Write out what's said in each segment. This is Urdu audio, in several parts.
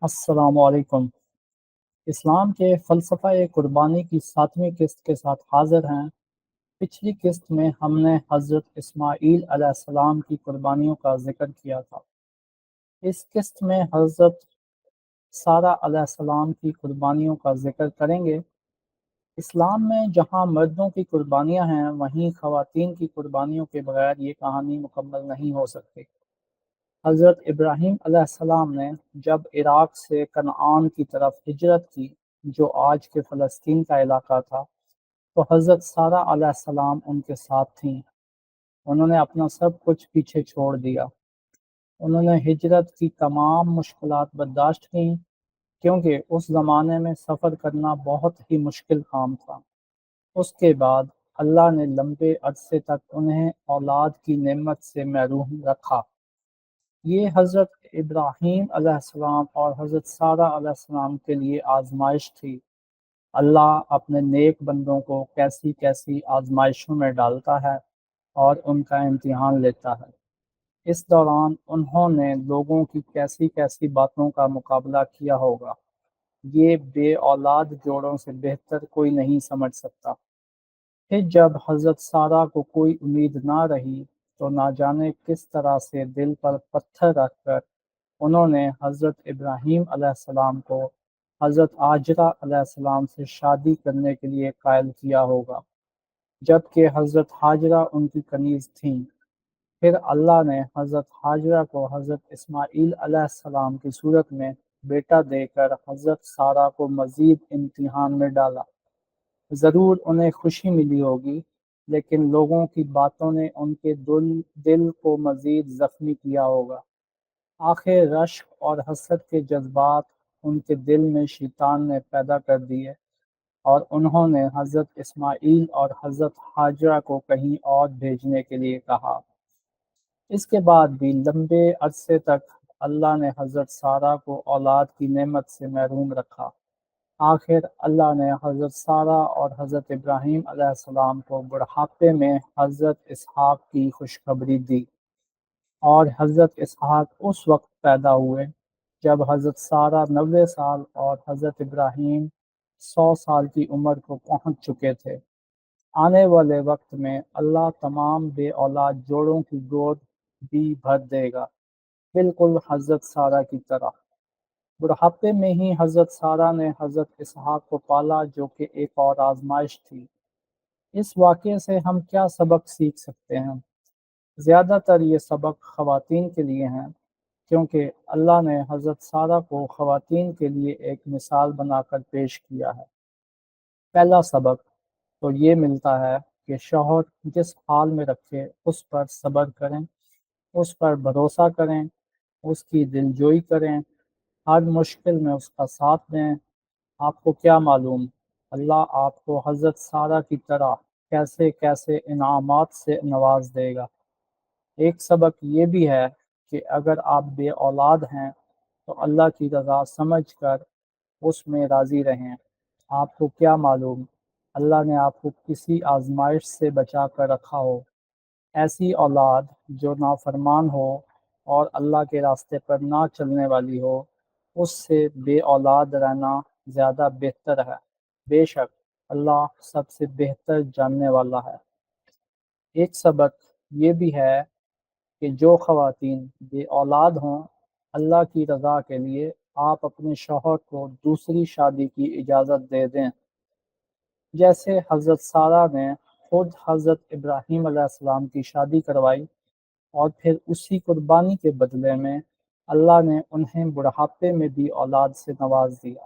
السلام علیکم۔ اسلام کے فلسفہ قربانی کی 7ویں قسط کے ساتھ حاضر ہیں۔ پچھلی قسط میں ہم نے حضرت اسماعیل علیہ السلام کی قربانیوں کا ذکر کیا تھا۔ اس قسط میں حضرت سارہ علیہ السلام کی قربانیوں کا ذکر کریں گے۔ اسلام میں جہاں مردوں کی قربانیاں ہیں، وہیں خواتین کی قربانیوں کے بغیر یہ کہانی مکمل نہیں ہو سکتی۔ حضرت ابراہیم علیہ السلام نے جب عراق سے کنعان کی طرف ہجرت کی، جو آج کے فلسطین کا علاقہ تھا، تو حضرت سارہ علیہ السلام ان کے ساتھ تھیں۔ انہوں نے اپنا سب کچھ پیچھے چھوڑ دیا۔ انہوں نے ہجرت کی تمام مشکلات برداشت کیں، کیونکہ اس زمانے میں سفر کرنا بہت ہی مشکل کام تھا۔ اس کے بعد اللہ نے لمبے عرصے تک انہیں اولاد کی نعمت سے محروم رکھا۔ یہ حضرت ابراہیم علیہ السلام اور حضرت سارہ علیہ السلام کے لیے آزمائش تھی۔ اللہ اپنے نیک بندوں کو کیسی کیسی آزمائشوں میں ڈالتا ہے اور ان کا امتحان لیتا ہے۔ اس دوران انہوں نے لوگوں کی کیسی کیسی باتوں کا مقابلہ کیا ہوگا، یہ بے اولاد جوڑوں سے بہتر کوئی نہیں سمجھ سکتا۔ پھر جب حضرت سارہ کو کوئی امید نہ رہی، تو نہ جانے کس طرح سے دل پر پتھر رکھ کر انہوں نے حضرت ابراہیم علیہ السلام کو حضرت ہاجرہ علیہ السلام سے شادی کرنے کے لیے قائل کیا ہوگا، جبکہ حضرت ہاجرہ ان کی کنیز تھیں۔ پھر اللہ نے حضرت ہاجرہ کو حضرت اسماعیل علیہ السلام کی صورت میں بیٹا دے کر حضرت سارہ کو مزید امتحان میں ڈالا۔ ضرور انہیں خوشی ملی ہوگی، لیکن لوگوں کی باتوں نے ان کے دل کو مزید زخمی کیا ہوگا۔ آخر رشک اور حسد کے جذبات ان کے دل میں شیطان نے پیدا کر دیے، اور انہوں نے حضرت اسماعیل اور حضرت ہاجرہ کو کہیں اور بھیجنے کے لیے کہا۔ اس کے بعد بھی لمبے عرصے تک اللہ نے حضرت سارہ کو اولاد کی نعمت سے محروم رکھا۔ آخر اللہ نے حضرت سارہ اور حضرت ابراہیم علیہ السلام کو بڑھاپے میں حضرت اسحاق کی خوشخبری دی، اور حضرت اسحاق اس وقت پیدا ہوئے جب حضرت سارہ 90 سال اور حضرت ابراہیم 100 سال کی عمر کو پہنچ چکے تھے۔ آنے والے وقت میں اللہ تمام بے اولاد جوڑوں کی گود بھی بھر دے گا، بالکل حضرت سارہ کی طرح۔ بڑھاپے میں ہی حضرت سارہ نے حضرت اسحاق کو پالا، جو کہ ایک اور آزمائش تھی۔ اس واقعے سے ہم کیا سبق سیکھ سکتے ہیں؟ زیادہ تر یہ سبق خواتین کے لیے ہیں، کیونکہ اللہ نے حضرت سارہ کو خواتین کے لیے ایک مثال بنا کر پیش کیا ہے۔ پہلا سبق تو یہ ملتا ہے کہ شوہر جس حال میں رکھے اس پر صبر کریں، اس پر بھروسہ کریں، اس کی دلجوئی کریں، ہر مشکل میں اس کا ساتھ دیں۔ آپ کو کیا معلوم، اللہ آپ کو حضرت سارہ کی طرح کیسے کیسے انعامات سے نواز دے گا۔ ایک سبق یہ بھی ہے کہ اگر آپ بے اولاد ہیں تو اللہ کی رضا سمجھ کر اس میں راضی رہیں۔ آپ کو کیا معلوم، اللہ نے آپ کو کسی آزمائش سے بچا کر رکھا ہو، ایسی اولاد جو نافرمان ہو اور اللہ کے راستے پر نہ چلنے والی ہو، اس سے بے اولاد رہنا زیادہ بہتر ہے۔ بے شک اللہ سب سے بہتر جاننے والا ہے۔ ایک سبق یہ بھی ہے کہ جو خواتین بے اولاد ہوں، اللہ کی رضا کے لیے آپ اپنے شوہر کو دوسری شادی کی اجازت دے دیں، جیسے حضرت سارہ نے خود حضرت ابراہیم علیہ السلام کی شادی کروائی، اور پھر اسی قربانی کے بدلے میں اللہ نے انہیں بڑھاپے میں بھی اولاد سے نواز دیا۔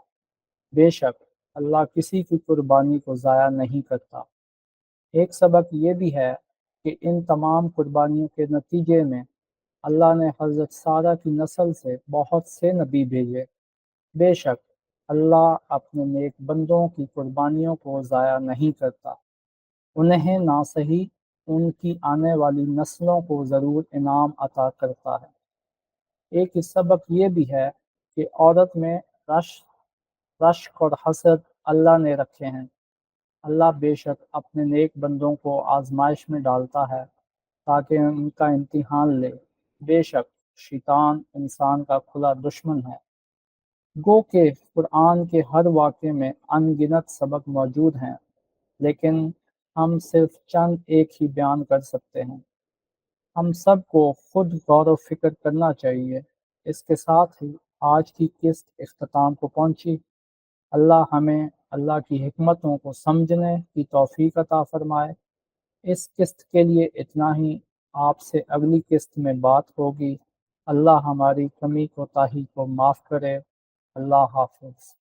بے شک اللہ کسی کی قربانی کو ضائع نہیں کرتا۔ ایک سبق یہ بھی ہے کہ ان تمام قربانیوں کے نتیجے میں اللہ نے حضرت سارہ کی نسل سے بہت سے نبی بھیجے۔ بے شک اللہ اپنے نیک بندوں کی قربانیوں کو ضائع نہیں کرتا، انہیں نہ صحیح ان کی آنے والی نسلوں کو ضرور انعام عطا کرتا ہے۔ ایک سبق یہ بھی ہے کہ عورت میں رشک اور حسد اللہ نے رکھے ہیں۔ اللہ بے شک اپنے نیک بندوں کو آزمائش میں ڈالتا ہے تاکہ ان کا امتحان لے۔ بے شک شیطان انسان کا کھلا دشمن ہے۔ گو کہ قرآن کے ہر واقعے میں ان گنت سبق موجود ہیں، لیکن ہم صرف چند ایک ہی بیان کر سکتے ہیں۔ ہم سب کو خود غور و فکر کرنا چاہیے۔ اس کے ساتھ ہی آج کی قسط اختتام کو پہنچی۔ اللہ ہمیں اللہ کی حکمتوں کو سمجھنے کی توفیق عطا فرمائے۔ اس قسط کے لیے اتنا ہی، آپ سے اگلی قسط میں بات ہوگی۔ اللہ ہماری کمی کوتاہی کو معاف کرے۔ اللہ حافظ۔